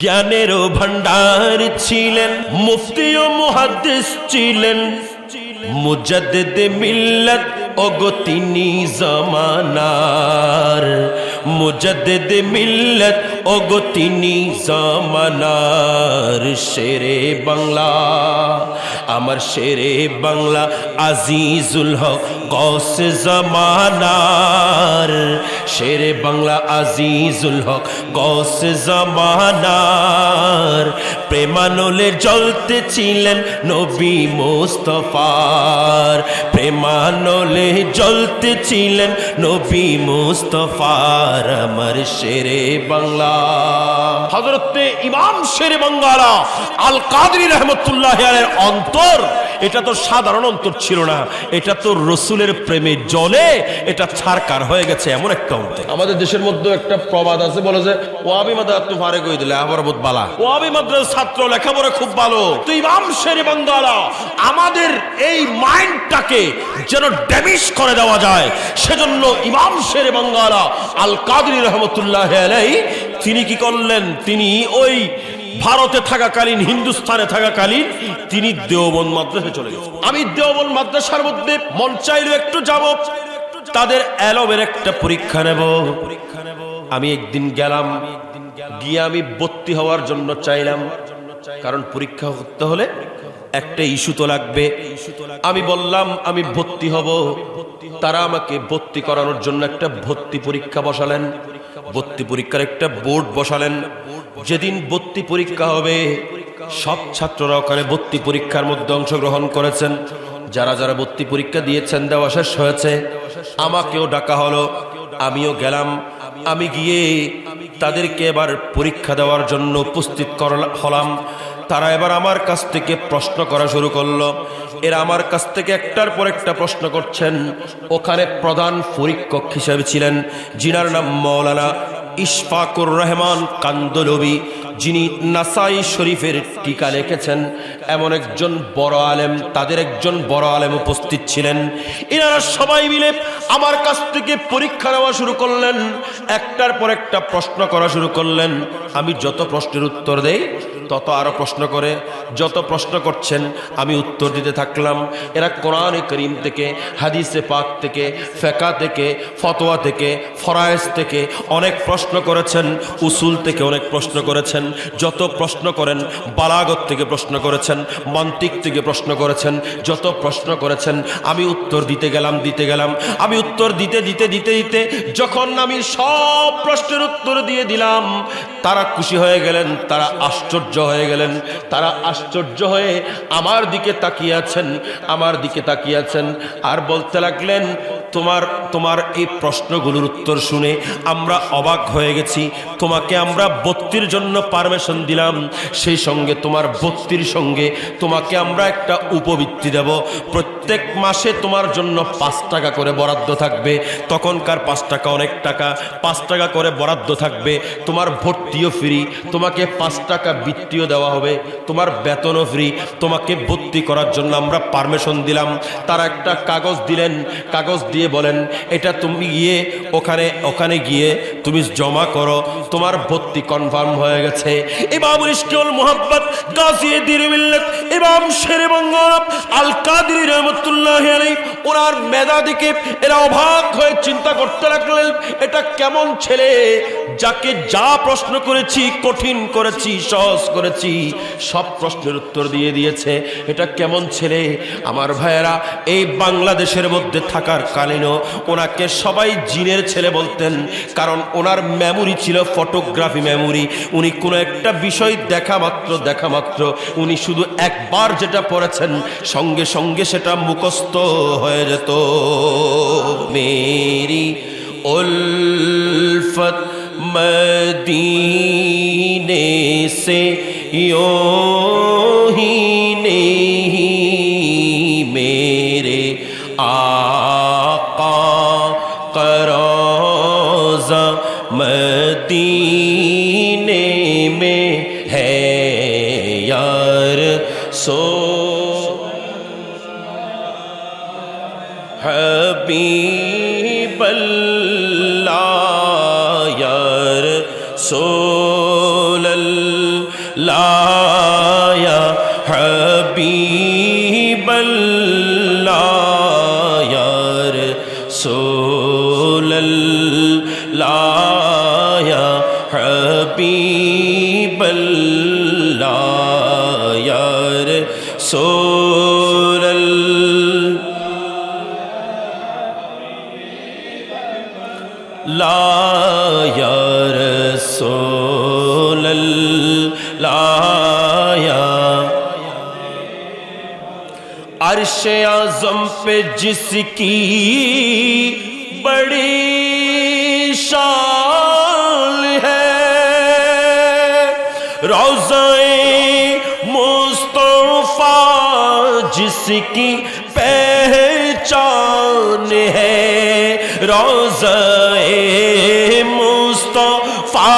জ্ঞানেরও ভান্ডার ছিলেন, মুফতি ও মুহাদ্দিস ছিলেন, মুজাদ্দিদ মিল্লাত ওগো তিনি জামানার, মুজাদ্দিদ মিল্লাত ওগো তিনি জামানার। শেরে বাংলা, আমার শেরে বাংলা আজিজুল হক গৌসে জামানার, শেরে বাংলা আজিজুল হক গৌসে জামানার। প্রেমানলে জ্বলতে ছিলেন নবী মুস্তাফার, প্রেমানলে জ্বলতে ছিলেন নবী মুস্তাফার। আমার শেরে বাংলা হযরতে ইমাম শেরে বাংলা আল কাদরি রহমতুল্লাহ আলাইহির অন্তর, এটা তো সাধারণ অন্তর ছিল না, এটা তো রসুলের প্রেমে জ্বলে এটা ছারকার হয়ে গেছে এমন একটা অন্তর। আমাদের দেশের মধ্যে একটা প্রবাদ আছে, বলে যে ওয়াবি মাদ্রাসা ফারেক হয়ে দিলে আবার বহুত বালা, ওয়াবি মাদ্রাসার ছাত্র লেখাপড়া খুব ভালো। তো ইমাম শেরে বাংলা আমাদের এই মাইন্ডটাকে যেন ড্যামেজ করে দেওয়া যায়, সেজন্য ইমাম শেরে বাংলা আল কাদরি রহমতুল্লাহ আলাইহি তিনি কি করলেন, তিনি ওই ভারতে থাকাকালীন, হিন্দুস্তানে থাকাকালীন তিনি দেওবন্দ মাদ্রাসায় চলে গেছেন। আমি দেওবন্দ মাদ্রাসার মধ্যে মন চাইলো একটু যাব, তাদের এলবের একটা পরীক্ষা নেব। আমি একদিন গেলাম, গিয়ে আমি ভর্তি হওয়ার জন্য চাইলাম, কারণ পরীক্ষা করতে হলে একটা ইস্যু তো লাগবে। আমি বললাম আমি ভর্তি হব, তারা আমাকে ভর্তি করানোর জন্য একটা ভর্তি পরীক্ষা বসালেন, ভর্তি পরীক্ষার একটা বোর্ড বসালেন। যেদিন ভর্তি পরীক্ষা হবে সব ছাত্ররা ওখানে ভর্তি পরীক্ষার মধ্যে অংশগ্রহণ করেছেন, যারা যারা ভর্তি পরীক্ষা দিয়েছেন, দেওয়া শেষ হয়েছে। আমাকেও ডাকা হলো, আমিও গেলাম। আমি গিয়ে তাদেরকে এবার পরীক্ষা দেওয়ার জন্য উপস্থিত হলাম। তারা এবার আমার কাছ থেকে প্রশ্ন করা শুরু করলো। এরা আমার কাছ থেকে একটার পর একটা প্রশ্ন করছেন। ওখানে প্রধান পরীক্ষক হিসেবে ছিলেন যিনার নাম মাওলানা ইশফাকুর রহমান কান্দলবি, যিনি নাসাই শরীফের টিকা লিখেছেন, এমন একজন বড় আলেম, তাদের একজন বড় আলেম উপস্থিত ছিলেন। এনারা সবাই মিলে আমার কাছ থেকে পরীক্ষা নেওয়া শুরু করলেন, একটার পর একটা প্রশ্ন করা শুরু করলেন। আমি যত প্রশ্নের উত্তর দেই তত আরো প্রশ্ন করে, যত প্রশ্ন করছেন আমি উত্তর দিতে থাকলাম। এরা কোরআনে কারীম থেকে, হাদিসে পাক থেকে, ফিকহ থেকে, ফতোয়া থেকে, ফরায়েজ থেকে অনেক প্রশ্ন করেছেন, উসুল থেকে অনেক প্রশ্ন করেছেন। যত প্রশ্ন করেন, বালাগত থেকে প্রশ্ন করেছেন, মন্তিক থেকে প্রশ্ন করেছেন, যত প্রশ্ন করেছেন আমি উত্তর দিতে গেলাম। আমি উত্তর দিতে যখন আমি সব প্রশ্নের উত্তর দিয়ে দিলাম, তারা খুশি হয়ে গেলেন, তারা আশ্চর্য হয়ে গেলেন। তারা আশ্চর্য হয়ে আমার দিকে তাকিয়ে আছেন আর বলতে লাগলেন, তোমার এই প্রশ্নগুলোর উত্তর শুনে আমরা অবাক হয়ে গেছি। তোমাকে আমরা ভর্তির জন্য পারমিশন দিলাম, সেই সঙ্গে তোমার ভর্তির সঙ্গে তোমাকে আমরা একটা উপবৃত্তি দেব। প্রত্যেক মাসে তোমার জন্য 5 টাকা করে বরাদ্দ থাকবে। তখনকার 5 টাকা অনেক টাকা, 5 টাকা করে বরাদ্দ থাকবে। তোমার ভর্তিও ফ্রি, তোমাকে 5 টাকা বৃত্তিও দেওয়া হবে, তোমার বেতনও ফ্রি। তোমাকে ভর্তি করার জন্য আমরা পারমিশন দিলাম। তারা একটা কাগজ দিলেন, কাগজ দিয়ে বলেন, এটা তুমি গিয়ে ওখানে গিয়ে তুমি জমা করো, তোমার ভর্তি কনফার্ম হয়ে গেছে। ইমামুল ইশক ওয়াল মুহাব্বত গাজী দ্বীর মিল্লাত ইমাম শেরে বাংলা আল কাদরি রাহমাতুল্লাহ আলাইহি, ওনার মেধা দেখে এরা অবাক হয়ে চিন্তা করতে লাগলেন, এটা কেমন ছেলে যাকে যা প্রশ্ন করেছি, কঠিন করেছি, সহজ করেছি, সব প্রশ্নের উত্তর দিয়ে দিয়েছে। এটা কেমন ছেলে? আমার ভাইয়েরা, এই বাংলাদেশের মধ্যে থাকার কালীনও ওনাকে সবাই জিনের ছেলে বলতেন, কারণ ওনার মেমোরি ছিল ফটোগ্রাফি মেমোরি। উনি কোনো একটা বিষয় দেখা মাত্র উনি শুধু একবার যেটা পড়েছেন সঙ্গে সঙ্গে সেটা মুখস্থ হয়ে যেত। মেরি উলফত মদীনে সে यूं ही नहीं, मेरे आका का रोज़ा मदीने में है यार, सो हबीबल्लाह यार, सो या हबीब अल्लाह या रसूल अल्लाह या हबीब अल्लाह या रसूल अल्लाह या रसूल अल्लाह या अर्श-ए आज़म पे जिसकी बड़ी शान है, रोज़ा-ए मुस्तफ़ा जिसकी पहचान है, रोज़ा-ए मुस्तफ़ा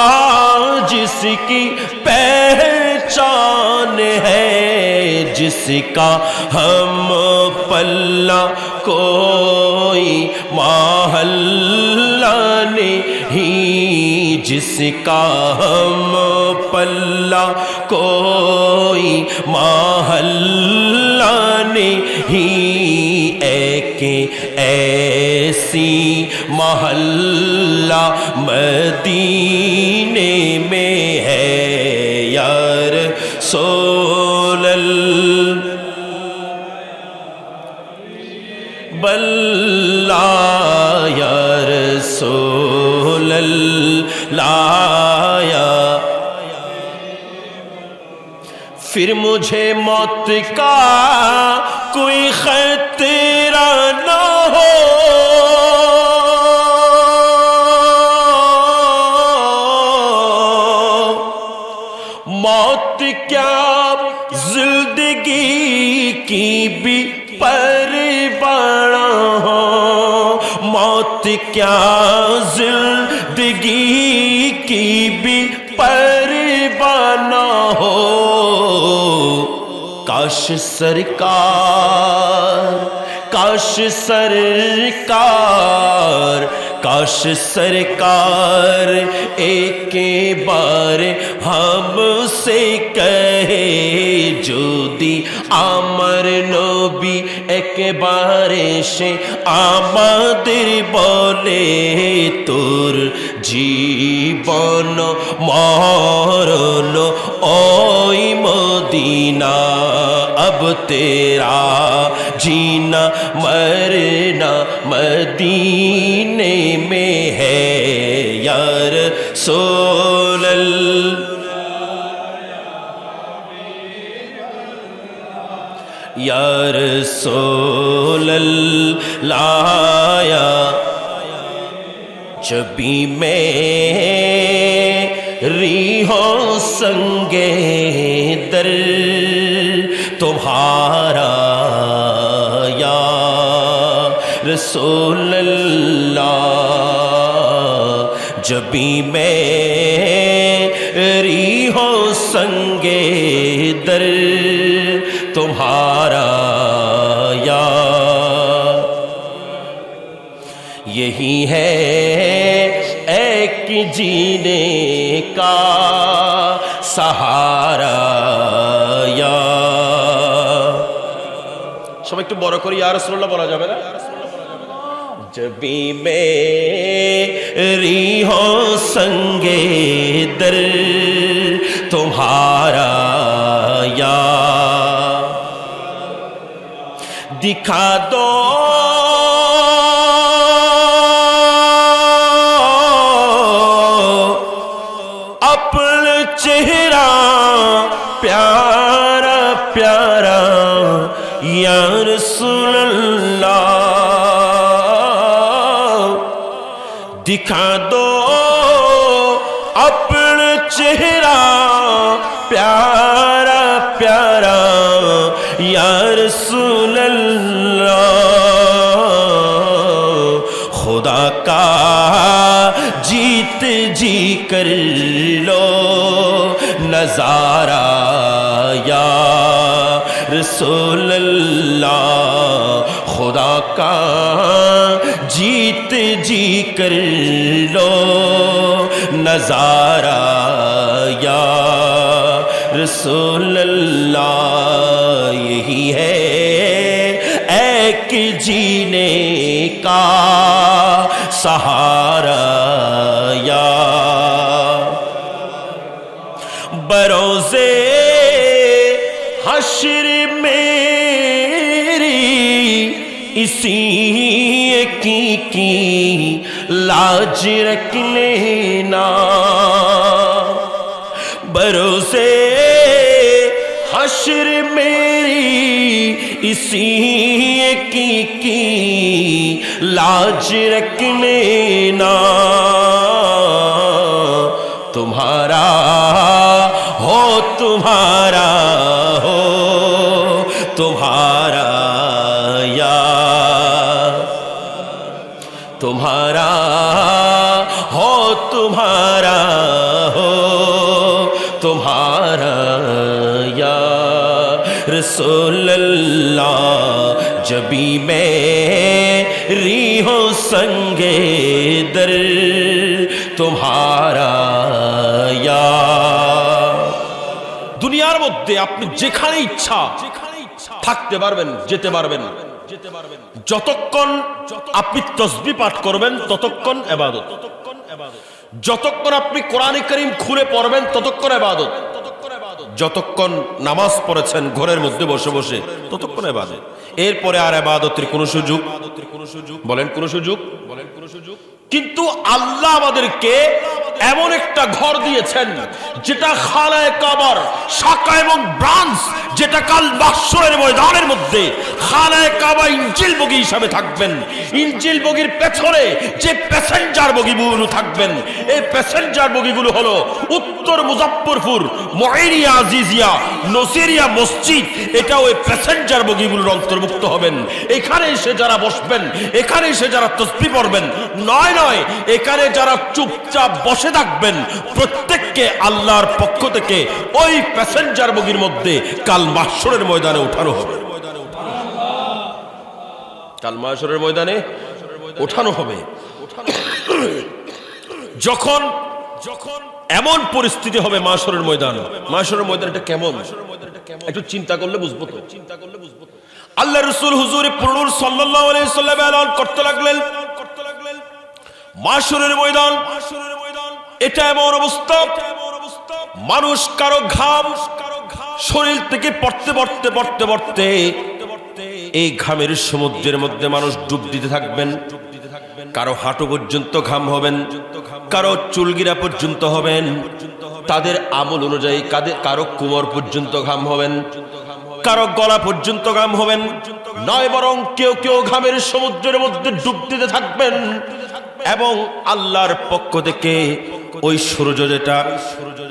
जिसकी पहचान है, जिसका हम पल्ला कोई महल्ला नहीं, जिसका हम पल्ला कोई महल्ला नहीं, ऐके ऐसी महल्ला मदीने में है या रसूल अल्लाह या रसूल अल्लाह या। फिर मुझे मौत का कोई खतरा ना हो, मौत क्या जिंदगी की भी परवाह हो, मौत क्या जिंदगी की भी परवाह ना हो। काश सरकार, काश सरकार, काश सरकार एक बार हमसे कहे, যদি আমার নবী একবারে সে আমাদের বলে, তোর জীবন মরণ ওই মদিনা, अब तेरा जीना मरना मदीने में है या रसूल या रसूल अल्लाह या। जब भी मेरी हो संगे दर तुम्हारा या रसूल अल्लाह, जब भी मेरी हो संगे दर तुम्हारा या। यही है एक जीने का सहारा या। সবাই একটু বড় করে ইয়া রাসূলুল্লাহ বলা যাবে না? जब भी मेरी हो संगे दर तुम्हारा या, दिखा दो अपना चेहरा प्यारा प्यारा या रसूल अल्लाह, दिखा दो अपना चेहरा प्यारा प्यारा या रसूल अल्लाह। खुदा का जीत जी कर लो नजारा या रसूल अल्लाह, खुदा का जीत जी कर लो नजारा या रसूल अल्लाह यही है एक जीने का सहारा या बरोज़े हश्र मेरी इसी की लाज रख लेना बरोसे हश्र मेरी इसी की लाज रख लेना तुम्हारा हो तुम्हारा हो तुम्हारा या तुम्हारा हो तुम्हारा हो तुम्हारा या रसूल अल्लाह जबी मेरी हो संगे दर तुम्हारा या দুনিয়ার মধ্যে আপনি যেখানে ইচ্ছা থাকতে পারবেন যেতে পারবেন যতক্ষণ আপনি তাসবিহ পাঠ করবেন ততক্ষণ ইবাদত যতক্ষণ আপনি কোরআনে কারীম খুলে পড়বেন ততক্ষণ ইবাদত যতক্ষণ নামাজ পড়েছেন ঘরের মধ্যে বসে বসে ততক্ষণ ইবাদত এরপরে আর ইবাদতের কোনো সুযোগ বলেন কোন সুযোগ কিন্তু আল্লাহ আমাদেরকে এমন একটা ঘর দিয়েছেন যেটা খানায়ে কাবার শাখা এবং ব্রাঞ্চ যেটা কাল মাহশরের ময়দানের মধ্যে খানায়ে কাবা ইনজিল বগি হিসাবে থাকবেন ইনজিল বগির পেছনে যে প্যাসেঞ্জার বগিগুলো থাকবেন এই প্যাসেঞ্জার বগিগুলো হলো উত্তর মুজাফফরপুর মুঈনিয়া আজিজিয়া নসিরিয়া মসজিদ এটা ওই প্যাসেঞ্জার বগিগুলোর অন্তর্ভুক্ত হবেন এখানে এসে যারা বসবেন এখানে এসে যারা তাসবিহ পড়বেন নয় এখানে যারা চুপচাপ বসে থাকবেন প্রত্যেককে আল্লাহর পক্ষ থেকে ওই প্যাসেঞ্জার বগির মধ্যে কাল মাহশরের ময়দানে উঠানো হবে কাল মাহশরের ময়দানে উঠানো হবে যখন এমন পরিস্থিতি হবে মাহশরের ময়দানটা কেমন একটু চিন্তা করলে বুঝবো তো আল্লাহ রাসূল হুজুর পুরুষ সাল্লাল্লাহু আলাইহি ওয়াসাল্লাম এলান করতে লাগলেন মাহশরের ময়দান এটা এমন অবস্থা মানুষ কারো ঘাম শরীর থেকে পড়তে এই ঘামের সমুদ্রের মধ্যে মানুষ ডুব দিতে থাকবেন কারো হাঁটু পর্যন্ত ঘাম হবেন কারো চুলগিরা পর্যন্ত হবেন তাদের আমল অনুযায়ী কারো কোমর পর্যন্ত ঘাম হবেন কারো গলা পর্যন্ত ঘাম হবেন নয় বরং কেউ ঘামের সমুদ্রের মধ্যে ডুব দিতে থাকবেন এবং আল্লাহর পক্ষ থেকে ওই সূর্য যেটা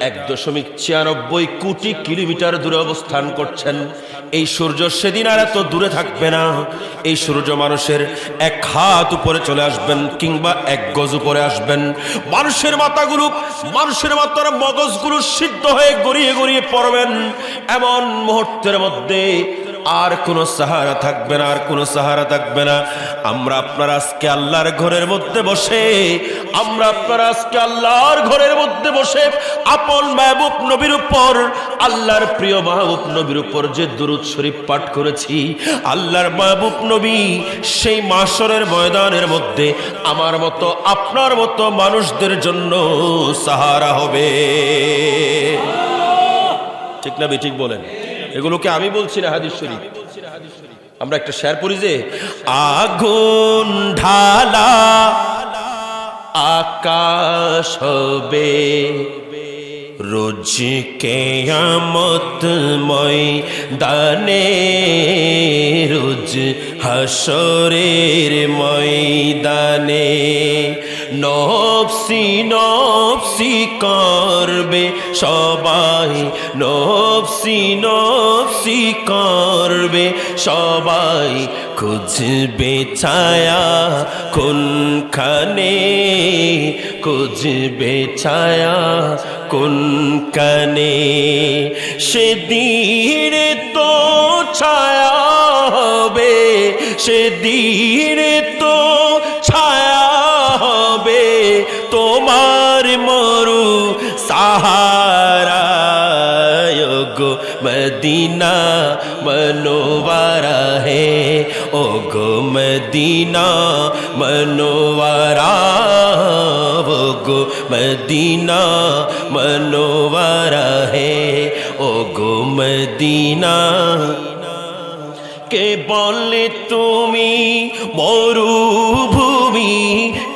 1.96 কোটি কিলোমিটার দূরে অবস্থান করছেন এই সূর্য সেদিন আর এত দূরে থাকবে না এই সূর্য মানুষের এক হাত উপরে চলে আসবেন কিংবা এক গজ উপরে আসবেন মানুষের মাথার মগজগুলো সিদ্ধ হয়ে গড়িয়ে পড়বেন এমন মুহূর্তের মধ্যে আর কোনো সাহারা থাকবে না আমরা আপনারা আজকে আল্লাহর ঘরের মধ্যে বসে আপন মাহবুব নবীর উপর আল্লাহর প্রিয় মাহবুব নবীর উপর যে দুরূদ শরীফ পাঠ করেছি আল্লাহর মাহবুব নবী সেই মাহশরের ময়দানের মধ্যে আমার মতো আপনার মতো মানুষদের জন্য সাহারা হবে ঠিক না ঠিক বলেন এগুলোকে আমি বলছি না হাদিস শরীফ আমরা একটা শের পড়ি যে আগুন ঢালা আকাশ হবে রোজ কিয়ামত ময়দানে রোজ হাসরের ময়দানে নফসি নফসি করবে সবাই নফসি নফসি করবে সবাই খুঁজবে ছায়া কোনখানে খুঁজবে ছায়া কোনখানে সেদিন তো ছায়া হবে সেদিন তো ছায়া হবে তোমার মরু সাহারা गो मदीना मनोवारा है ओ गो मदीना मनोवारा वो गो मदीना मनोवारा है ओ गो मदीना के बोले तुमी मरुभूमि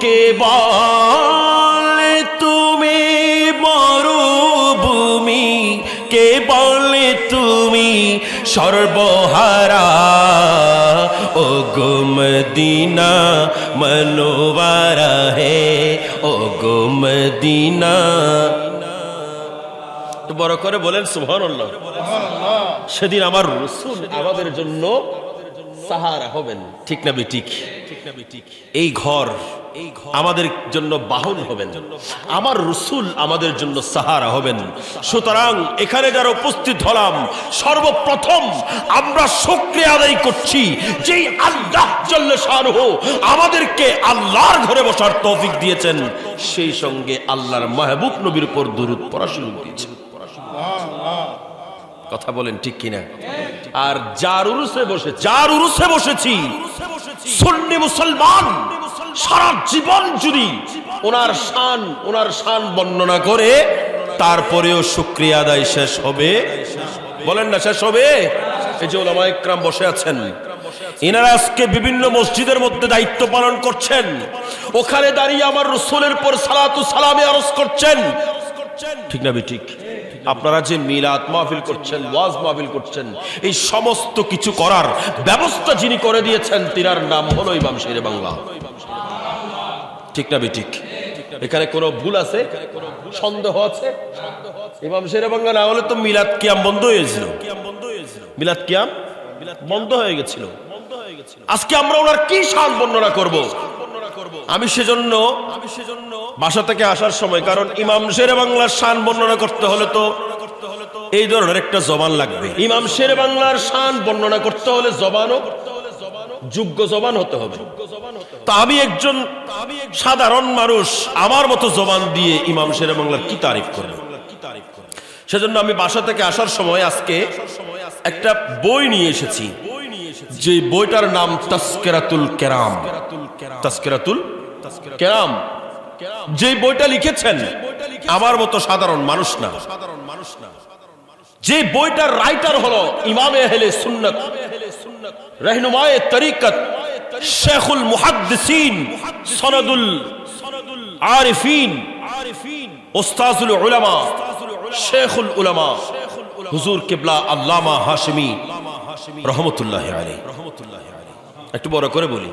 के बोले तुमी मरुभूमि के बोले तुमी सर्वहारा ओ गो मदीना मनोवारा है ओ गो मदीना তো বড় করে বলেন সুবহানাল্লাহ। সেদিন আমার রাসূল আমাদের জন্য সাহারা হবেন, ঠিক না বেঠিক? এই ঘর আমাদের জন্য বাহন হবেন, আমার রাসূল আমাদের জন্য সাহারা হবেন। সুতরাং এখানে যারা উপস্থিত হলাম, সর্বপ্রথম আমরা শুকরিয়া আদায় করছি যে আল্লাহ জাল্লা শানুহু আমাদেরকে আল্লাহর ঘরে বসার তৌফিক দিয়েছেন, সেই সঙ্গে আল্লাহর মাহবুব নবীর উপর দুরূদ পড়া শুরু দিয়েছেন। কথা বলেন ঠিক কিনা? আর যার উরুসে বসেছি সুন্নি মুসলমান সারা জীবন যদি ওনার শান বর্ণনা করে তারপরেও শুকরিয়া আদায় শেষ হবে? বলেন না শেষ হবে? এই যে উলামায়ে কেরাম বসে আছেন, এনারা আজকে বিভিন্ন মসজিদের মধ্যে দায়িত্ব পালন করছেন, ওখানে দাঁড়িয়ে আমার রাসূলের পর সালাতু সালামে আরজ করছেন, ঠিক না বেঠিক? আপনারা যে মিলাদ মাহফিল করছেন, ওয়াজ মাহফিল করছেন, এই সমস্ত কিছু করার ব্যবস্থা যিনি করে দিয়েছেন তিনার নাম হলো ইমাম শেরে বাংলা, ঠিক না বেঠিক? এখানে কোনো ভুল আছে, সন্দেহ আছে? ইমাম শেরে বাংলা না হলে তো মিলাদ কিয়াম বন্ধ হয়েছিল, মিলাদ কিয়াম বন্ধ হয়ে গেছিল। আজকে আমরা ওনার কি শান বর্ণনা করব? আমি সেজন্য বাসা থেকে আসার সময়, কারণ ইমাম শেরে বাংলার শান বর্ণনা করতে হলে তো এই ধরনের একটা জবান লাগবে। ইমাম শেরে বাংলার শান বর্ণনা করতে হলে জবানও যোগ্য জবান হতে হবে। তা আমি একজন সাধারণ মানুষ, আমার মতো জবান দিয়ে ইমাম শেরে বাংলার কি তারিফ করব? সেজন্য আমি বাসা থেকে আসার সময় আজকে একটা বই নিয়ে এসেছি, যে বইটার নাম তাসকিরাতুল কেরাম। তাসকিরাতুল কেরাম, যে বইটা লিখেছেন আমার মতো সাধারণ মানুষ না, যে বইটার রাইটার হলো ইমামে আহলে সুন্নাত রাহনুমায়ে তরিকত শেখুল মুহাদ্দিসিন সনদুল আরিফিন উস্তাজুল উলামা শেখুল উলামা হুজুর কিবলা আল্লামা হাশিমি রহমতুল্লাহি আলাইহি। একটু বড় করে বলি,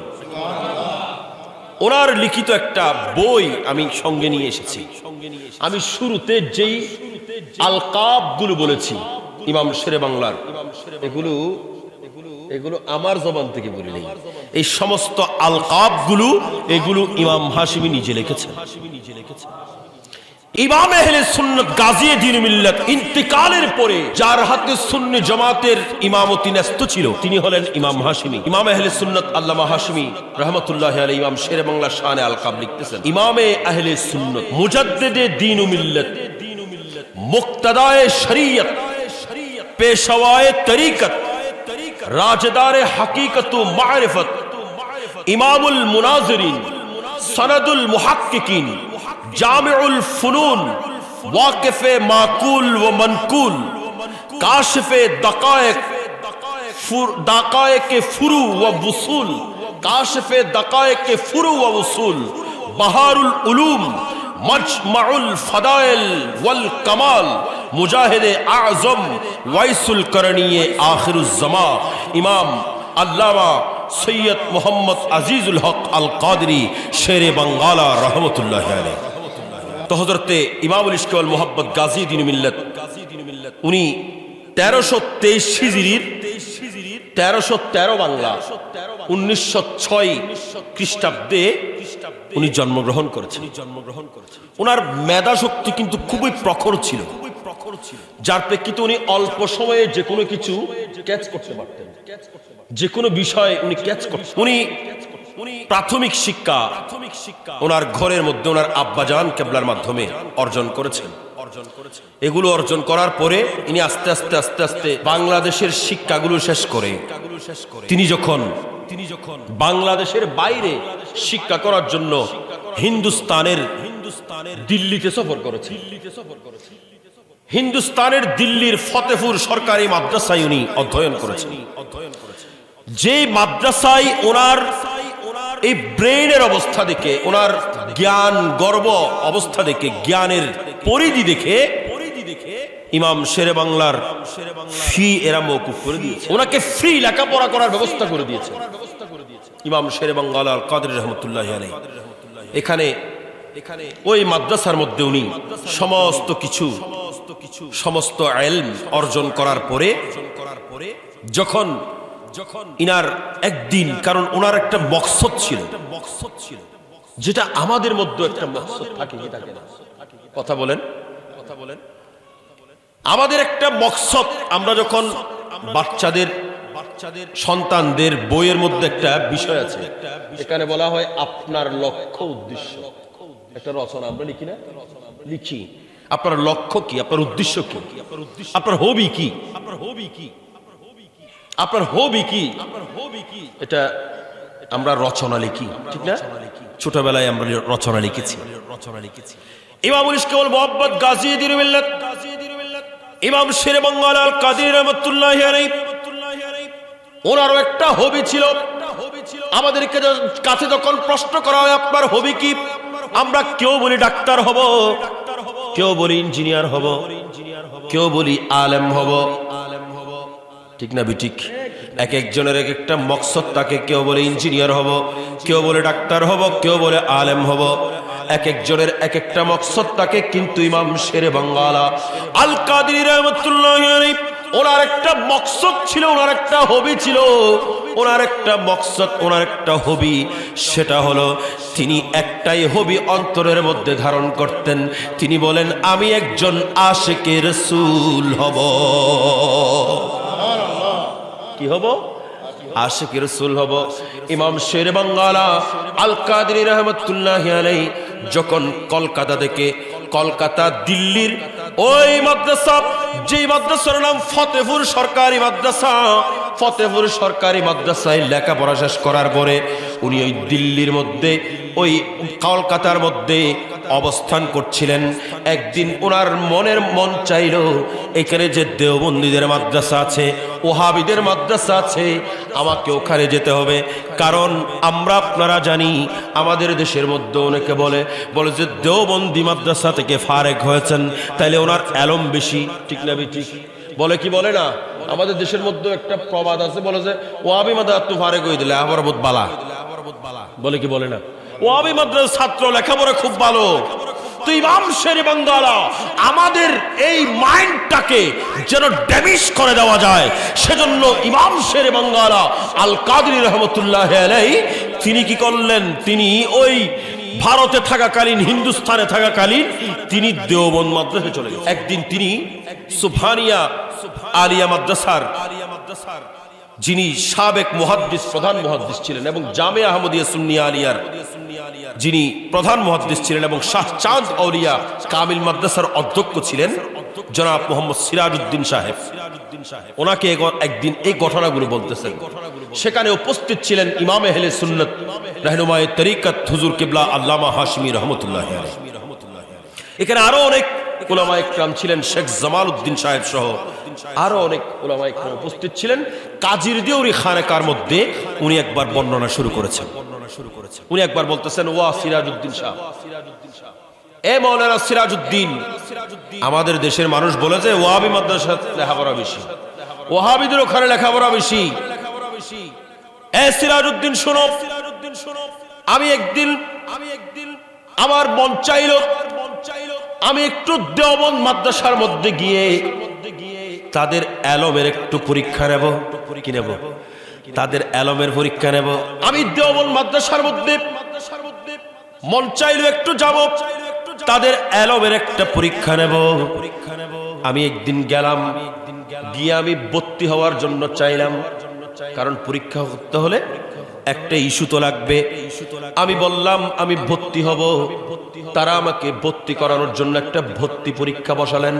ওনার লিখিত একটা বই আমি সঙ্গে নিয়ে এসেছি। আমি শুরুতে যেই আলকাব গুলো বলেছি ইমাম শেরে বাংলার, এগুলো আমার জবান থেকে বলি নাই, এই সমস্ত আলকাব গুলো এগুলো ইমাম হাশিমি নিজে লিখেছেন। ইমাম আহলে সুন্নাত গাজী দ্বীন মিল্লাত ইন্তিকালের পরে যার হাতে সুন্নি জামাতের ইমামতি ন্যস্ত ছিল তিনি হলেন ইমাম হাশিমি। ইমাম আহলে সুন্নাত আল্লামা হাশিমি রাহমাতুল্লাহি আলাইহি ইমাম শেরে বাংলা শানে আলকাব লিখতেছেন, ইমামে আহলে সুন্নাত মুজাদ্দিদে দ্বীন মিল্লাত মুক্তাদায়ে শরীয়ত পেশওয়ায়ে তরিকত রাজদারে হकीकत ও মারিফত ইমামুল মুনাজিরিন সনদুল মুহাক্কিকিন জামিউল ফুনুন ওয়াকিফে মাকুল ও মনকুল কাশিফে দাকায়েক ফুরু ও উসুল কাশিফে দাকায়েক ফুরু ও উসুল বাহারুল উলুম মজমাউল ফাদাইল ওয়াল কামাল মুজাহিদে আযম ওয়াইসুল করণীয়ে আখিরুজ জামা ইমাম আল্লামা সৈয়দ মোহাম্মদ আজিজুল হক আল কাদরি শেরে বাঙ্গালা রহমতুল্লাহি আলাইহি। তো হযরতে ইমামুল ইশক ওয়াল মুহাব্বত গাজী দ্বীন মিল্লাত উনি 1323 হিজরির 1313 বাংলা 1906 খ্রিস্টাব্দে উনি জন্মগ্রহণ করেছেন। ওনার মেধা শক্তি কিন্তু খুবই প্রখর ছিল, যার প্রেক্ষিতে উনি অল্প সময়ে যে কোনো কিছু ক্যাচ করতে পারতেন, যে কোনো বিষয় উনি ক্যাচ করতেন। উনি প্রাথমিক শিক্ষা ওনার ঘরের মধ্যে ওনার আব্বাজান কেবলার মাধ্যমে অর্জন করেছেন। এগুলো অর্জন করার পরে ইনি আস্তে আস্তে আস্তে আস্তে বাংলাদেশের শিক্ষাগুলো শেষ করে তিনি যখন বাংলাদেশের বাইরে শিক্ষা করার জন্য হিন্দুস্তানের দিল্লিতে সফর করেছে। হিন্দুস্তানের দিল্লির ফতেপুর সরকারি মাদ্রাসায় উনি অধ্যয়ন করেছেন। যে মাদ্রাসায় ওনার এই ব্রেনের অবস্থা দেখে, ওনার জ্ঞান গর্ব অবস্থা দেখে, জ্ঞানের পরিধি দেখে ইমাম শেরে বাংলার ফি এরা মওকুফ করে দিয়েছে, ওনাকে ফ্রি লেখাপড়া করার ব্যবস্থা করে দিয়েছে ইমাম শেরে বাংলা আল কাদরি রহমতুল্লাহি আলাইহি। এখানে ওই মাদ্রাসার মধ্যে উনি সমস্ত ইলম অর্জন করার পরে যখন ইনার একদিন, কারণ ওনার একটা মকসদ ছিল, যেটা আমাদের মধ্যে একটা মকসদ থাকে, কথা বলেন, আমাদের একটা মকসদ। আমরা যখন বাচ্চাদের সন্তানদের বইয়ের মধ্যে একটা বিষয় আছে, এখানে বলা হয় আপনার লক্ষ্য উদ্দেশ্য, একটা রচনা আমরা লিখি না, লিখি আপনার লক্ষ্য কি, আপনার উদ্দেশ্য কি, আপনার হবি কি, আপনার হবি কি, এটা আমরা রচনা লিখি, ঠিক না? ছোটবেলায় আমরা রচনা লিখেছি। ইমামুল ইশকাল মুহাম্মদ গাজী দ্বীর মিল্লাত ইমাম শেরে বাংলা আল কাদরি রহমাতুল্লাহি আলাইহি, ওনারও একটা হবি ছিল। আমাদেরকে কাছে যখন প্রশ্ন করা হয় আপনার হবি কি, আমরা কেউ বলি ডাক্তার হব, কেউ বলি ইঞ্জিনিয়ার হব, কেউ বলি আলেম হব, ঠিক না বিঠিক? এক একজনের এক একটা মকসদ থাকে। কেউ বলে ইঞ্জিনিয়ার হব, কেউ বলে ডাক্তার হব, কেউ বলে আলেম হব। এক একজনের এক একটা মকসদ থাকে। কিন্তু ইমাম শেরে বাংলা আল কাদরি রহমাতুল্লাহি আলাইহি ওনার একটা মকসদ ছিল, ওনার একটা হবি ছিল, ওনার একটা মকসদ, ওনার একটা হবি। সেটা হলো তিনি একটাই হবি অন্তরের মধ্যে ধারণ করতেন। তিনি বলেন আমি একজন আশিকে রাসূল হব। কি হব? আশিকে রাসূল হব। ইমাম শেরে বাংলা আল কাদরি রহমাতুল্লাহি আলাইহি যখন কলকাতা থেকে, কলকাতা দিল্লির ওই মাদ্রাসা, যে মাদ্রাসার নাম ফতেপুর সরকারি মাদ্রাসা, ফতেপুর সরকারি মাদ্রাসায় লেখাপড়া শেষ করার পরে উনি ওই দিল্লির মধ্যে, ওই কলকাতার মধ্যে অবস্থান করছিলেন। একদিন ওনার মন চাইল এখানে যে দেওবন্দীদের মাদ্রাসা আছে, ওহাবিদের মাদ্রাসা আছে, আমাকে ওখানে যেতে হবে। কারণ আমরা আপনারা জানি আমাদের দেশের মধ্যে অনেকে বলে যে দেওবন্দি মাদ্রাসা থেকে ফারেক হয়েছেন, তাইলে ওনার এলম বেশি, ঠিক না বেঠিক? বলে কি বলে না? আমাদের দেশের মধ্যে একটা প্রবাদ আছে, বলে যে ওয়াহাবি মাদ্রাসা তো ফারেক হয়ে দিলে আবার বহুত বালা, বলে কি বলে না? ওয়াহাবি মাদ্রাসার ছাত্র লেখাপড়া খুব ভালো। তো ইমাম শেরে বাংলা আমাদের এই মাইন্ডটাকে যেন ড্যামেজ করে দেওয়া যায়, সেজন্য ইমাম শেরে বাংলা আল কাদরি রহমতুল্লাহি আলাইহি তিনি কি করলেন? তিনি ওই ভারতে থাকাকালীন, হিন্দুস্তানে থাকাকালীন তিনি দেওবন্দ মাদ্রাসায় চলে গেলেন। একদিন তিনি সুবহানিয়া আলিয়া মাদ্রাসার যিনি সাবেক মুহাদ্দিস, প্রধান মুহাদ্দিস ছিলেন, এবং জামে আহমদিয়া সুন্নিয়া আলিয়ার যিনি প্রধান মুহাদ্দিস ছিলেন, এবং শাহ চাঁদ আউলিয়া কামিল মাদ্রাসার অধ্যক্ষ ছিলেন জনাব মোহাম্মদ সিরাজউদ্দিন সাহেব, ওনাকে একদিন এই ঘটনাগুলো বলতেছেন। সেখানে উপস্থিত ছিলেন ইমাম আহলে সুন্নাত রাহনুমায়ে তরিকত হুজুর কিবলা আল্লামা হাশমি রহমতুল্লাহি আলাইহি। এখানে আরো অনেক উলামা ইকরাম ছিলেন, শেখ জামাল উদ্দিন সাহেব সহ আরো অনেক উলামা ইকরাম উপস্থিত ছিলেন। কাজির দেউরি খানেকার মধ্যে উনি একবার বর্ণনা শুরু করেছেন। উনি একবার বলতেছেন, ওয়া সিরাজউদ্দিন শাহ, এ মাওলানা সিরাজউদ্দিন, আমাদের দেশের মানুষ বলে যে ওয়াহাবি মাদ্রাসায় লেখাপড়া বেশি, ওয়াহাবিদের ওখানে লেখাপড়া বেশি। এ সিরাজউদ্দিন শোনো, আমি একদিন আমার মন চাইল আমি একটু দেওবন্দ মাদ্রাসার মধ্যে গিয়ে তাদের এলমের একটু পরীক্ষা নেব। কি নেব? তাদের এলমের পরীক্ষা নেব। আমি দেওবন্দ মাদ্রাসার মধ্যে মন চাইল একটু যাব, তাদের এলমের একটা পরীক্ষা নেব। আমি একদিন গেলাম, গিয়ে আমি ভর্তি হওয়ার জন্য চাইলাম, কারণ পরীক্ষা করতে হলে একটা ইস্যু তো লাগবে। আমি বললাম আমি ভর্তি হব। তারা আমাকে ভর্তি করানোর জন্য একটা ভর্তি পরীক্ষা বসালেন,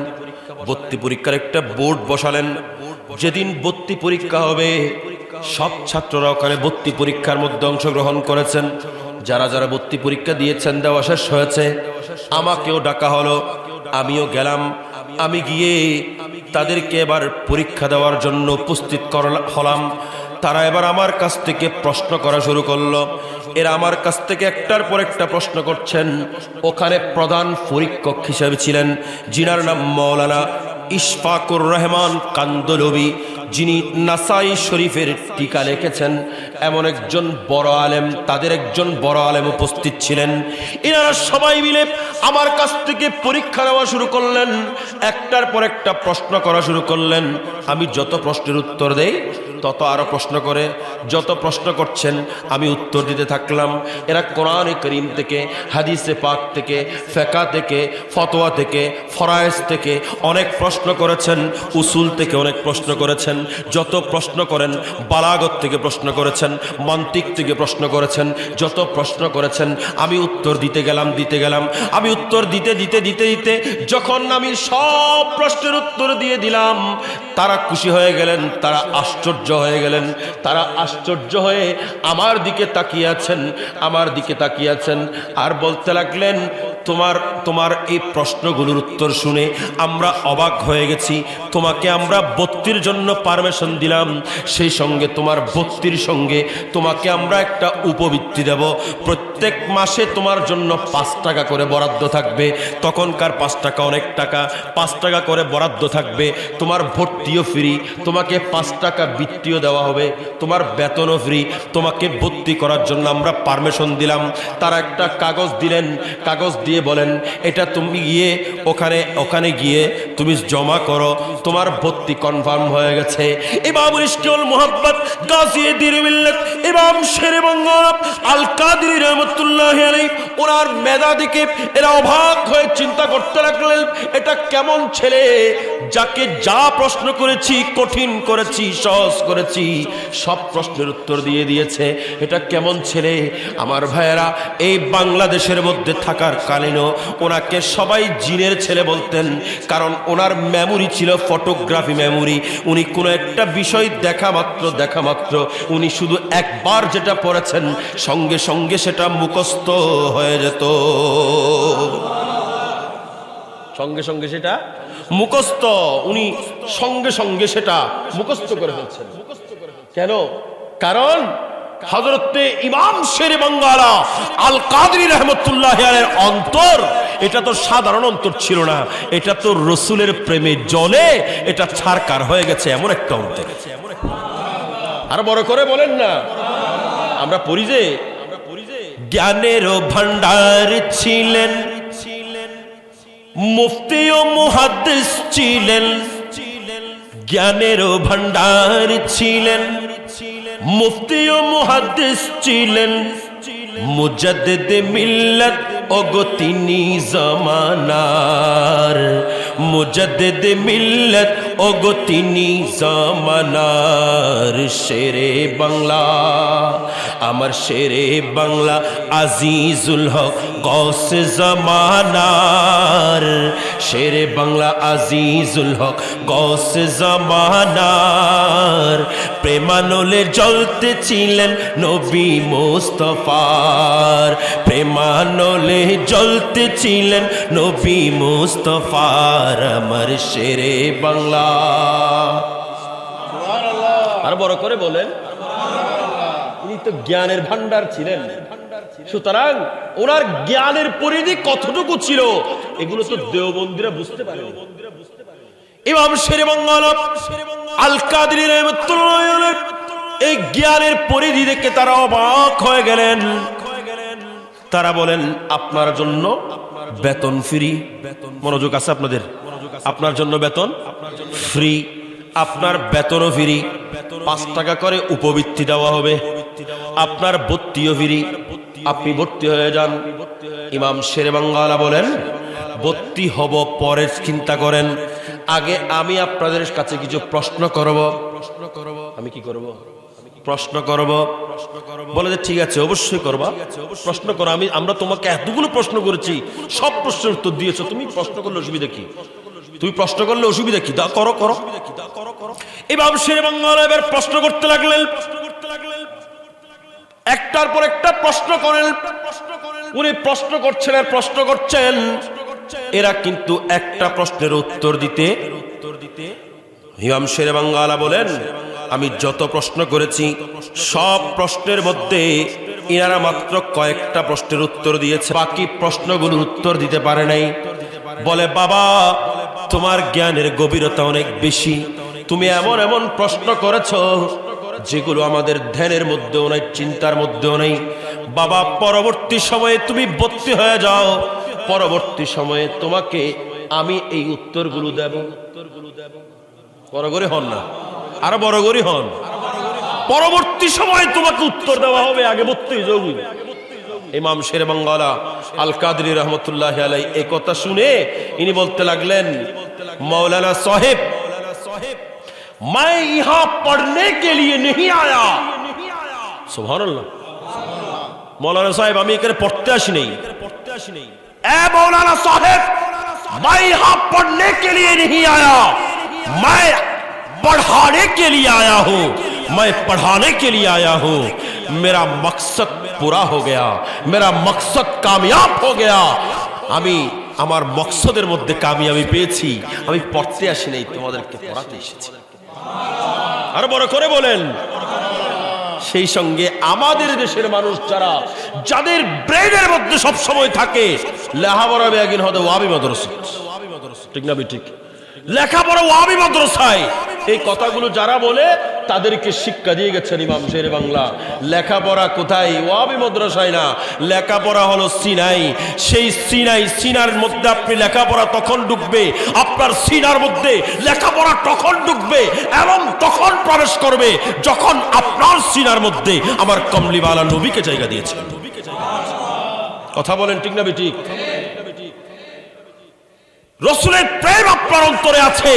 ভর্তি পরীক্ষার একটা বোর্ড বসালেন। যেদিন ভর্তি পরীক্ষা হবে সব ছাত্ররা ওখানে ভর্তি পরীক্ষার মধ্যে অংশগ্রহণ করেছেন। যারা যারা ভর্তি পরীক্ষা দিয়েছেন, দেওয়া শেষ হয়েছে, আমাকেও ডাকা হলো, আমিও গেলাম। আমি গিয়ে তাদেরকে এবার পরীক্ষা দেওয়ার জন্য উপস্থিত হলাম। তারা এবার আমার কাছ থেকে প্রশ্ন করা শুরু করলো। এরা আমার কাছ থেকে একটার পর একটা প্রশ্ন করছেন। ওখানে প্রধান পরীক্ষক হিসেবে ছিলেন যিনার নাম মাওলানা ইশফাকুর রহমান কান্দলবি, যিনি নাসাই শরীফের টিকা লিখেছেন, এমন একজন বড় আলেম, তাদের একজন বড় আলেম উপস্থিত ছিলেন। এনারা সবাই মিলে আমার কাছ থেকে পরীক্ষা নেওয়া শুরু করলেন, একটার পর একটা প্রশ্ন করা শুরু করলেন। আমি যত প্রশ্নের উত্তর দেই তত আরো প্রশ্ন করে, যত প্রশ্ন করছেন আমি উত্তর দিতে থাকলাম। এরা কোরআনে কারীম থেকে, হাদিসে পাক থেকে, ফিকহ থেকে, ফতোয়া থেকে, ফরায়েজ থেকে অনেক প্রশ্ন করেছেন, উসুল থেকে অনেক প্রশ্ন করেছেন। যত প্রশ্ন করেন, বালাগত থেকে প্রশ্ন করেছেন, মান্তিক থেকে প্রশ্ন করেছেন, যত প্রশ্ন করেছেন আমি উত্তর দিতে গেলাম। আমি উত্তর দিতে যখন আমি সব প্রশ্নের উত্তর দিয়ে দিলাম, তারা খুশি হয়ে গেলেন, তারা আশ্চর্য হয়ে গেলেন। তারা আশ্চর্য হয়ে আমার দিকে তাকিয়ে আছেন আর বলতে লাগলেন, তোমার এই প্রশ্নগুলোর উত্তর শুনে আমরা অবাক হয়ে গেছি। তোমাকে আমরা ভর্তির জন্য পারমিশন দিলাম, সেই সঙ্গে তোমার ভর্তির সঙ্গে তোমাকে আমরা একটা উপবৃত্তি দেব। প্রত্যেক মাসে তোমার জন্য 5 টাকা করে বরাদ্দ থাকবে। তখনকার 5 টাকা অনেক টাকা, 5 টাকা করে বরাদ্দ থাকবে। তোমার ভর্তিও ফ্রি, তোমাকে 5 টাকা বৃত্তিও দেওয়া হবে, তোমার বেতনও ফ্রি। তোমাকে ভর্তি করার জন্য আমরা পারমিশন দিলাম। তারা একটা কাগজ দিলেন, কাগজ দিয়ে বলেন, এটা তুমি গিয়ে ওখানে গিয়ে তুমি জমা করো, তোমার ভর্তি কনফার্ম হয়ে গেছে। ইমামুল ইশক ওয়াল মুহাব্বত গাজী দ্বীর মিল্লাত ইমাম শেরে বাংলা আল কাদরি রাহমাতুল্লাহি আলাইহি, ওনার মেধা দেখে এরা অবাক হয়ে চিন্তা করতে লাগলেন, এটা কেমন ছেলে যাকে যা প্রশ্ন করেছি, কঠিন করেছি, সহজ করেছি, সব প্রশ্নের উত্তর দিয়ে দিয়েছে। এটা কেমন ছেলে? আমার ভাইয়েরা, এই বাংলাদেশের মধ্যে থাকার কালীনও ওনাকে সবাই জিনের ছেলে বলতেন, কারণ ওনার মেমোরি ছিল ফটোগ্রাফি মেমোরি। উনি কোনো একটা বিষয় দেখা মাত্র উনি শুধু একবার যেটা পড়েছেন সঙ্গে সঙ্গে সেটা মুখস্থ হয়ে যেত, সঙ্গে সঙ্গে সেটা মুখস্থ, উনি সঙ্গে সঙ্গে সেটা মুখস্থ করে ফেলছেন। কেন? কারণ হযরতে ইমাম শেরে বাঙ্গালা আল কাদরি রাহমাতুল্লাহি আলাইহির অন্তর, এটা তো সাধারণ অন্তর ছিল না, এটা তো রসুলের প্রেমে জ্বলে এটা ছারকার হয়ে গেছে, এমন একটা অন্তর। আর বড় করে বলেন না, আমরা পড়ি যে জ্ঞানের ভান্ডার ছিলেন, মুফতি ও মুহাদ্দিস ছিলেন। জ্ঞানের ভান্ডার ছিলেন, মুফতি ও মুহাদ্দিস ছিলেন, মুজাদ্দিদ মিল্লাত ওগো তিনি জামানার, মুজাদ্দিদ মিল্লাত ওগো তিনি জামানার। শেরে বাংলা, আমার শেরে বাংলা আজিজুল হক গৌসে জামানার, শেরে বাংলা আজিজুল হক গৌসে জামানার। প্রেমানলে জ্বলতে ছিলেন নবী মুস্তাফার, প্রেমানলে জ্বলতে ছিলেন নবী মুস্তাফার, আমার শেরে বাংলা। আর বড় করে বলেন, উনি তো জ্ঞানের ভান্ডার ছিলেন। সুতরাং ওনার জ্ঞানের পরিধি কতটুকু ছিল এগুলো তো দেওবন্দীরা বুঝতে পারেনি। ইমাম শেরে বাংলা আল কাদরি রাহমাতুল্লাহি আলাইহি এই জ্ঞানের পরিধি দেখে তারা অবাক হয়ে গেলেন। তারা বলেন, আপনার জন্য বেতন ফ্রি। মনোযোগ আছে আপনাদের? আপনার জন্য বেতন ফ্রি, আপনার বেতনও ফ্রি, 5 টাকা করে উপবৃত্তি দেওয়া হবে, আপনার ভর্তিও ফ্রি, আপনি ভর্তি হয়ে যান। ইমাম শেরে বাংলা বলেন, ভর্তি হব পরে চিন্তা করেন, আগে আমি আপনাদের কাছে কিছু প্রশ্ন করব। আমি কি করব? প্রশ্ন করব। বলে যে ঠিক আছে, অবশ্যই করবা, প্রশ্ন করো। আমরা তোমাকে এতগুলো প্রশ্ন করেছি, সব প্রশ্নের উত্তর দিয়েছো, তুমি প্রশ্ন করলে অসুবিধা কি? তুমি প্রশ্ন করলে অসুবিধা কি? করো করো। ইমাম শেরে বাঙ্গালা এবার প্রশ্ন করতে লাগলেন, একটার পর একটা প্রশ্ন করেন। উনি প্রশ্ন করছেন আর প্রশ্ন করছেন, এরা কিন্তু একটা প্রশ্নের উত্তর দিতে। ইমাম শেরে বাঙ্গালা বলেন, আমি যত প্রশ্ন করেছি সব প্রশ্নের মধ্যে এনারা মাত্র কয়েকটা প্রশ্নের উত্তর দিয়েছে, বাকি প্রশ্নগুলোর উত্তর দিতে পারে নাই। বলে বাবা, তোমার জ্ঞানের গভীরতা অনেক বেশি, তুমি এমন এমন প্রশ্ন করেছো যেগুলো আমাদের ধ্যানের মধ্যেও নাই, চিন্তার মধ্যেও নেই। বাবা, পরবর্তী সময়ে তুমি ভর্তি হয়ে যাও, পরবর্তী সময়ে তোমাকে আমি এই উত্তরগুলো দেব। বড় করে হন না, আরো বড় করে হন। পরবর্তী সময়ে তোমাকে উত্তর দেওয়া হবে, আগে ভর্তি হয়ে যাও। ইমাম শেরে বাঙ্গালা আল কাদরি রহমতুল্লাহ আলাই এই কথা শুনে ইনি বলতে লাগলেন, मौलाना साहिब, मैं यहां पढ़ने के लिए नहीं आया। सुभान अल्लाह। मौलाना साहिब, আমি এখানে পড়তে আসি নাই। ए मौलाना साहिब, मैं यहां पढ़ने के लिए नहीं आया, मैं पढ़ाने के लिए आया हूं, मैं पढ़ाने के लिए आया हूं। मेरा मकसद पूरा हो गया, मेरा मकसद कामयाब हो गया। আমি আমার মকসদের মধ্যে কামিয়াবি পেয়েছি, আমি পড়তে আসি নাই, তোমাদেরকে পড়াতে এসেছি। আর বড় করে বলেন। সেই সঙ্গে আমাদের দেশের মানুষ যারা, যাদের ব্রেনের মধ্যে সব সময় থাকে লেখাপড়া বেয়াগিন হতে ওয়াবি মাদ্রাসা, ঠিক না? ঠিক, লেখাপড়া ওয়াবি মাদ্রাসায়। এই কথাগুলো যারা বলে তাদেরকে শিক্ষা দিয়ে গেছেন ইমাম শেরে বাংলা। লেখাপড়া কোথায়? ওয়াবি মাদ্রাসায় না, লেখাপড়া হলো সিনাই। সেই সিনার মধ্যে আপনি লেখাপড়া তখন ঢুকবে, আপনার সিনার মধ্যে লেখাপড়া তখন ঢুকবে এবং তখন প্রবেশ করবে যখন আপনার সিনার মধ্যে আমার কমলিওয়ালা নবীকে জায়গা দিয়েছে। কথা বলেন, ঠিক না ঠিক? রাসূলের প্রেম আপনার অন্তরে আছে,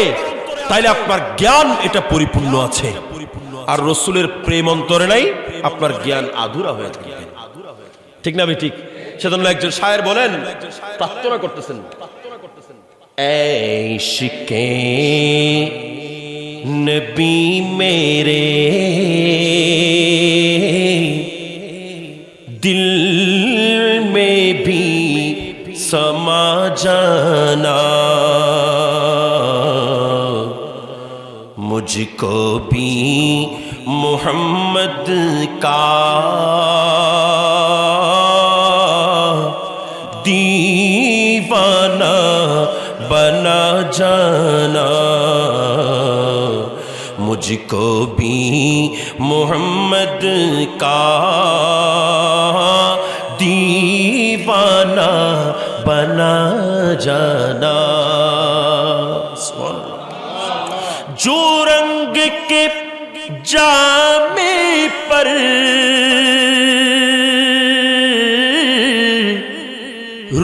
তাইলে আপনার জ্ঞান এটা পরিপূর্ণ আছে। আর রাসূলের প্রেম অন্তরে নাই, আপনার জ্ঞান আধুরা হয়ে থাকে, ঠিক না ঠিক? সেজন্য একজন শায়ের বলেন, প্রার্থনা করতেছেন, ইশকে নবী মেরে दिल में भी समा जाना, मुझको भी मोहम्मद का दीवाना बना जाना, मुझको भी मोहम्मद का दीवाना बना जाना। जो रंग के जामे पर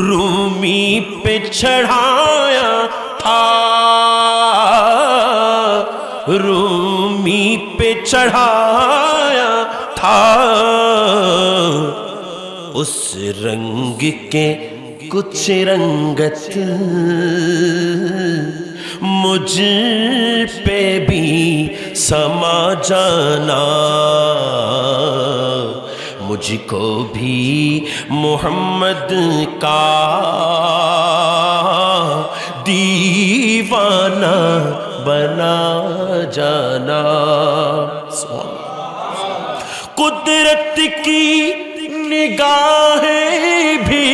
रूमी पे चढ़ाया था, रूमी पे चढ़ाया था, उस रंग के कुछ रंगत मुझ पे भी समा जाना, मुझको भी मोहम्मद का दीवाना बना जाना। कुदरत की निगाहें भी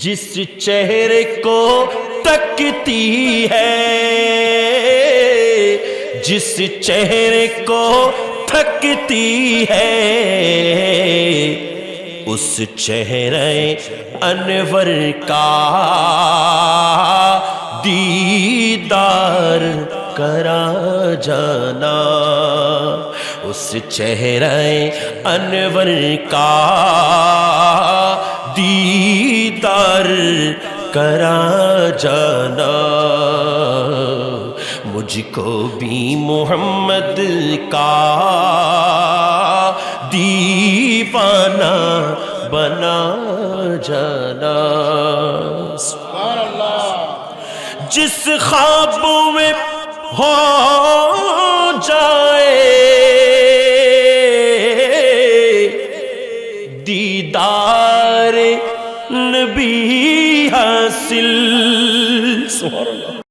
जिस चेहरे को तकती है, जिस चेहरे को तकती है, उस चेहरे अनवर का दीदार करा जाना, उस चेहरे अनवर का दीदार करा जाना, مجھ کو بھی محمد کا دیوانہ بنا جانا سبحان اللہ جس خواب میں ہو جائے دیدار نبی حاصل سبحان اللہ